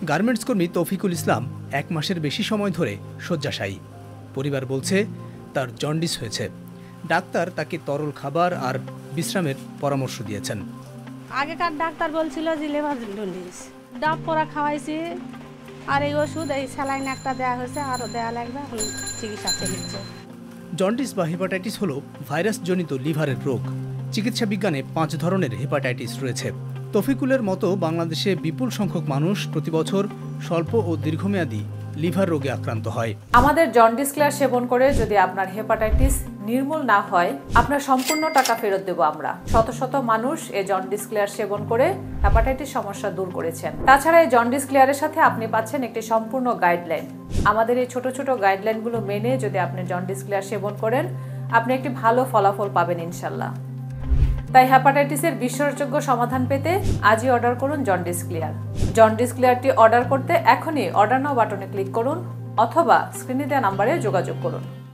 Garments কর্মী তৌফিকুল ইসলাম 1 মাসের বেশি সময় ধরে শয্যাশায়ী। পরিবার বলছে তার জন্ডিস হয়েছে। ডাক্তার তাকে তরল খাবার আর বিশ্রামের পরামর্শ দিয়েছেন। আগেকার ডাক্তার বলছিল যে লিভার জন্ডিস, ডাব পরা খাওয়াইছি, আর এই ওষুধ, এই স্যালাইন একটা দেওয়া হয়েছে, আরও দেওয়া লাগবে, এখন চিকিৎসা চলছে। জন্ডিস বা হেপাটাইটিস হলো ভাইরাসজনিত লিভারের রোগ। চিকিৎসা বিজ্ঞানে 5 ধরনের হেপাটাইটিস রয়েছে। তৌফিকুলের মতো বাংলাদেশে বিপুল সংখ্যক মানুষ প্রতি বছর স্বল্প ও দীর্ঘমেয়াদী লিভার রোগে আক্রান্ত হয়। আমাদের জন্ডিস ক্লিয়ার সেবন করে যদি আপনার হেপাটাইটিস নির্মূল না হয়, আপনার সম্পূর্ণ টাকা ফেরত দেব আমরা। শত শত মানুষ এই জন্ডিস ক্লিয়ার সেবন করে হেপাটাইটিস সমস্যা দূর করেছেন। তাছাড়া এই জন্ডিস ক্লিয়ারের সাথে আপনি পাচ্ছেন একটি সম্পূর্ণ গাইডলাইন। আমাদের এই ছোট ছোট গাইডলাইনগুলো মেনে যদি আপনি জন্ডিস ক্লিয়ার সেবন করেন, আপনি একটি ভালো ফলাফল পাবেন ইনশাল্লাহ। তাই হেপাটাইটিসের বিশ্বাসযোগ্য সমাধান পেতে আজই অর্ডার করুন জন্ডিস ক্লিয়ার। জন্ডিস ক্লিয়ারটি অর্ডার করতে এখনই অর্ডার নাও বাটনে ক্লিক করুন অথবা স্ক্রিনে দেওয়া নাম্বারে যোগাযোগ করুন।